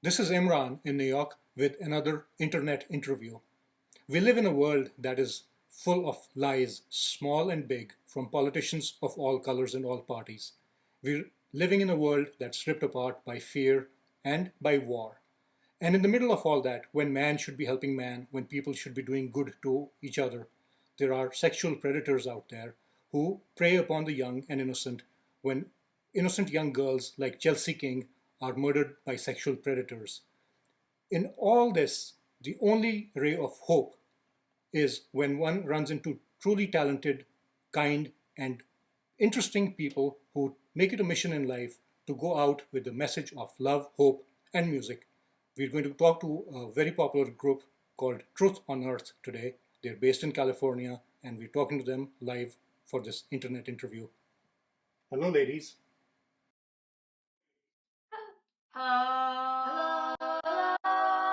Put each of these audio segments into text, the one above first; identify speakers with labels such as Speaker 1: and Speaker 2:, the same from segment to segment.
Speaker 1: This is Imran in New York with another internet interview. We live in a world that is full of lies, small and big, from politicians of all colors and all parties. We're living in a world that's ripped apart by fear and by war. And in the middle of all that, when man should be helping man, when people should be doing good to each other, there are sexual predators out there who prey upon the young and innocent when innocent young girls like Chelsea King are murdered by sexual predators. In all this, the only ray of hope is when one runs into truly talented, kind, and interesting people who make it a mission in life to go out with the message of love, hope, and music. We're going to talk to a very popular group called Truth on Earth today. They're based in California, and we're talking to them live for this internet interview. Hello, ladies.
Speaker 2: Hello. Hello.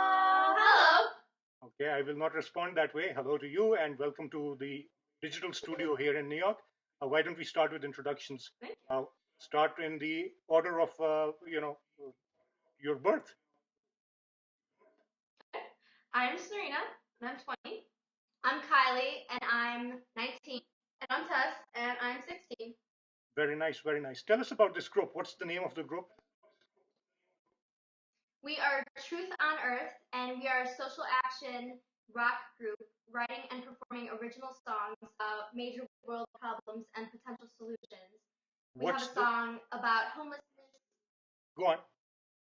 Speaker 1: Okay, I will not respond that way. Hello to you, and welcome to the digital studio here in New York. Why don't we start with introductions? Start in the order of your birth.
Speaker 2: I'm Serena, and I'm 20. I'm Kylie, and I'm 19. And I'm Tess, and I'm 16.
Speaker 1: Very nice, very nice. Tell us about this group. What's the name of the group?
Speaker 2: We are Truth on Earth, and we are a social action rock group writing and performing original songs about major world problems and potential solutions. We have
Speaker 1: What's
Speaker 2: a
Speaker 1: the?
Speaker 2: song about homelessness,
Speaker 1: Go on.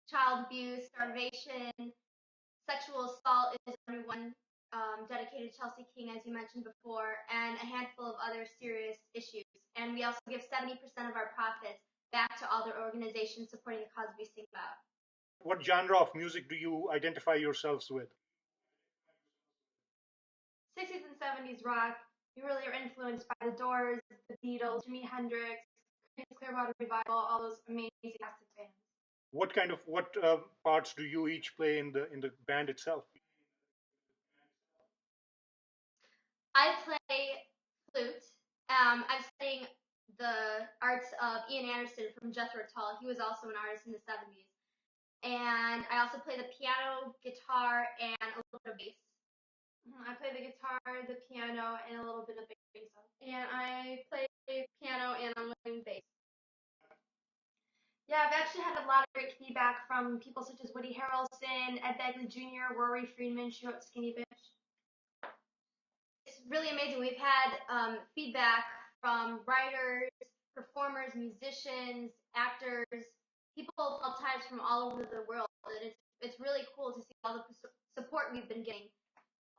Speaker 2: child abuse, starvation, sexual assault is our new one, dedicated to Chelsea King, as you mentioned before, and a handful of other serious issues. And we also give 70% of our profits back to all the organizations supporting the cause we sing about.
Speaker 1: What genre of music do you identify yourselves with?
Speaker 2: 60s and 70s rock. We really are influenced by the Doors, the Beatles, Jimi Hendrix, Clearwater Revival, all those amazing classic bands.
Speaker 1: What parts do you each play in the band itself?
Speaker 2: I play flute. I'm studying the arts of Ian Anderson from Jethro Tull. He was also an artist in the 70s. And I also play the piano, guitar, and a little bit of bass. I play the guitar, the piano, and a little bit of bass. And I play piano and I'm learning bass. Yeah, I've actually had a lot of great feedback from people such as Woody Harrelson, Ed Begley Jr., Rory Friedman. She wrote Skinny Bitch. It's really amazing. We've had feedback from writers, performers, musicians, actors, people of all types from all over the world. And it's really cool to see all the support we've been getting,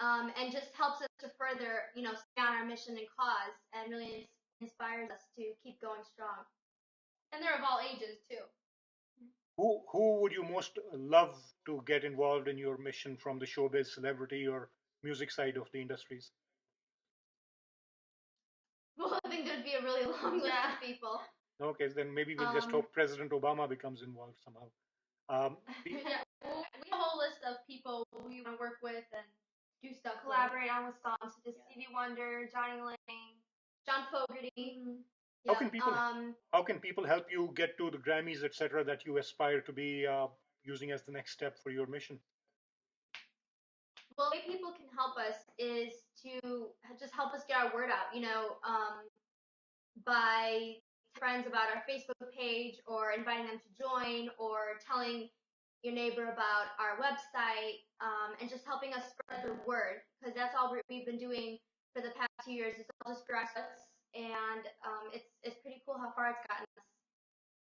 Speaker 2: and just helps us to further, stay on our mission and cause, and really inspires us to keep going strong. And they're of all ages too.
Speaker 1: Who would you most love to get involved in your mission from the showbiz, celebrity, or music side of the industries?
Speaker 2: Well, I think there'd be a really long list of people.
Speaker 1: Okay, then maybe we'll just hope President Obama becomes involved somehow.
Speaker 2: Yeah, we have a whole list of people we want to work with and do stuff, collaborate on with songs, such as Stevie Wonder, Johnny Lang, John Fogerty.
Speaker 1: How
Speaker 2: Yeah.
Speaker 1: can people how can people help you get to the Grammys, etc., that you aspire to be using as the next step for your mission?
Speaker 2: Well, the way people can help us is to just help us get our word out. By friends about our Facebook page, or inviting them to join, or telling your neighbor about our website, and just helping us spread the word, because that's all we've been doing for the past 2 years. It's all just grassroots, and it's pretty cool how far it's gotten us.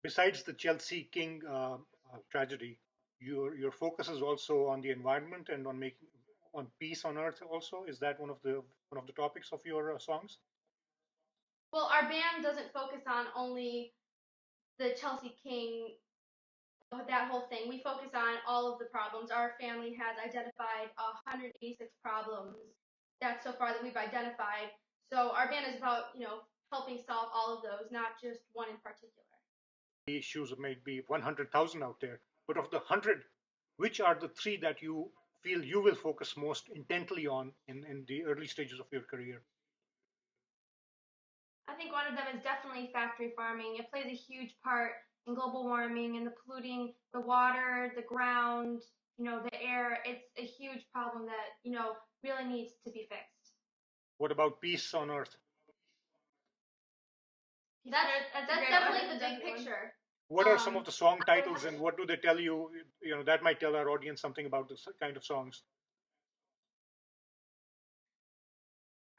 Speaker 1: Besides the Chelsea King tragedy, your focus is also on the environment and on making on peace on earth. Also, is that one of the topics of your songs?
Speaker 2: Well, our band doesn't focus on only the Chelsea King, that whole thing. We focus on all of the problems. Our family has identified 186 problems that so far that we've identified. So our band is about, helping solve all of those, not just one in particular.
Speaker 1: The issues may be 100,000 out there, but of the 100, which are the three that you feel you will focus most intently on in the early stages of your career?
Speaker 2: I think one of them is definitely factory farming. It plays a huge part and global warming and the polluting the water, the ground, the air. It's a huge problem that, really needs to be fixed.
Speaker 1: What about peace on earth?
Speaker 2: That's definitely the big picture.
Speaker 1: What are some of the song titles and what do they tell you? That might tell our audience something about this kind of songs.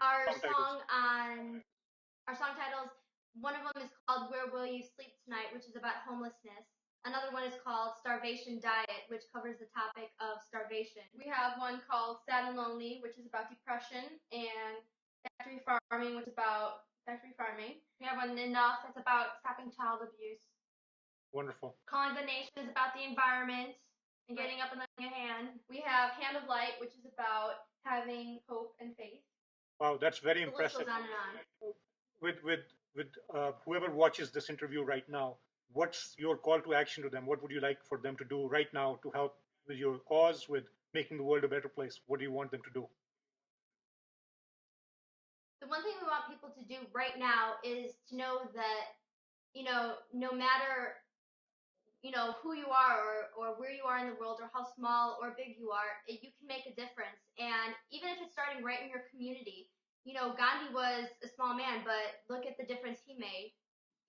Speaker 2: Our song titles, one of them is called Where Will You Sleep Tonight, which is about homelessness. Another one is called Starvation Diet, which covers the topic of starvation. We have one called Sad and Lonely, which is about depression, and Factory Farming, which is about factory farming. We have one Enough, that's about stopping child abuse.
Speaker 1: Wonderful.
Speaker 2: Calling the Nation is about the environment and getting up and lending a hand. We have Hand of Light, which is about having hope and faith.
Speaker 1: Wow, that's very
Speaker 2: The list
Speaker 1: impressive.
Speaker 2: goes on and on.
Speaker 1: With whoever watches this interview right now, what's your call to action to them? What would you like for them to do right now to help with your cause, with making the world a better place? What do you want them to do?
Speaker 2: The one thing we want people to do right now is to know that, no matter, who you are or where you are in the world or how small or big you are, you can make a difference. And even if it's starting right in your community, Gandhi was a small man, but look at the difference he made.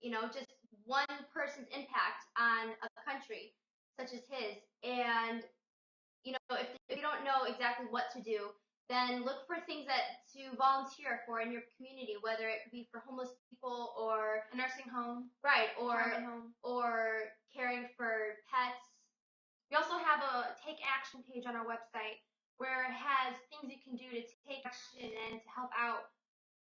Speaker 2: Just one person's impact on a country such as his. And, if you don't know exactly what to do, then look for things to volunteer for in your community, whether it be for homeless people or a nursing home, right, or caring for pets. We also have a Take Action page on our website where it has things you can do to take action and to help out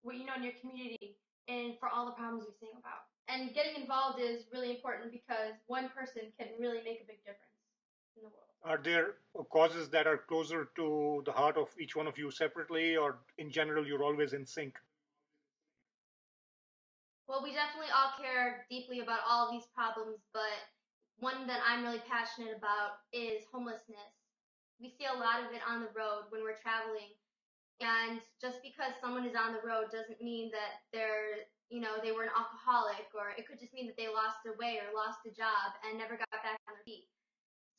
Speaker 2: in your community and for all the problems you're seeing about. And getting involved is really important because one person can really make a big difference in the world.
Speaker 1: Are there causes that are closer to the heart of each one of you separately, or in general, you're always in sync?
Speaker 2: Well, we definitely all care deeply about all of these problems, but one that I'm really passionate about is homelessness. We see a lot of it on the road when we're traveling, and just because someone is on the road doesn't mean that they were an alcoholic, or it could just mean that they lost their way or lost a job and never got back on their feet.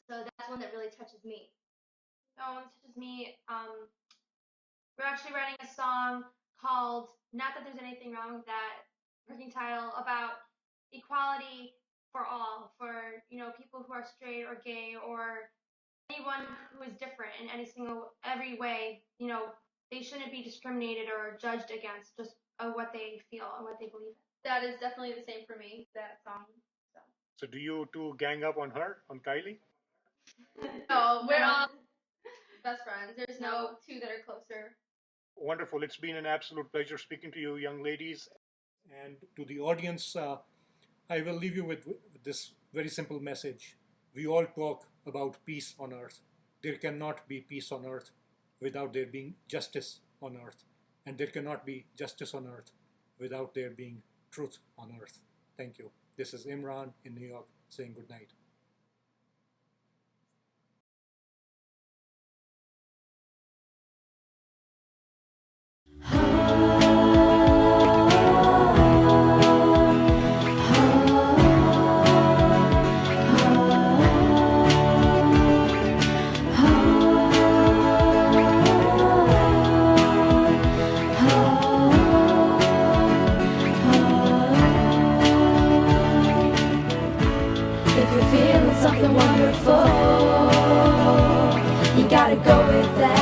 Speaker 2: So that's one that really touches me. One that touches me. We're actually writing a song called Not That There's Anything Wrong with That, working title, about equality for all, for people who are straight or gay or anyone who is different in every way. They shouldn't be discriminated or judged against just what they feel and what they believe in. That is definitely the same for me, that song.
Speaker 1: So do you two gang up on her, on Kylie?
Speaker 2: No, we're all best friends. There's no two that are closer.
Speaker 1: Wonderful. It's been an absolute pleasure speaking to you, young ladies. And to the audience, I will leave you with this very simple message. We all talk about peace on earth. There cannot be peace on earth without there being justice on earth. And there cannot be justice on earth without there being truth on earth. Thank you. This is Imran in New York saying good night.
Speaker 3: If you're feeling something wonderful, you gotta go with that.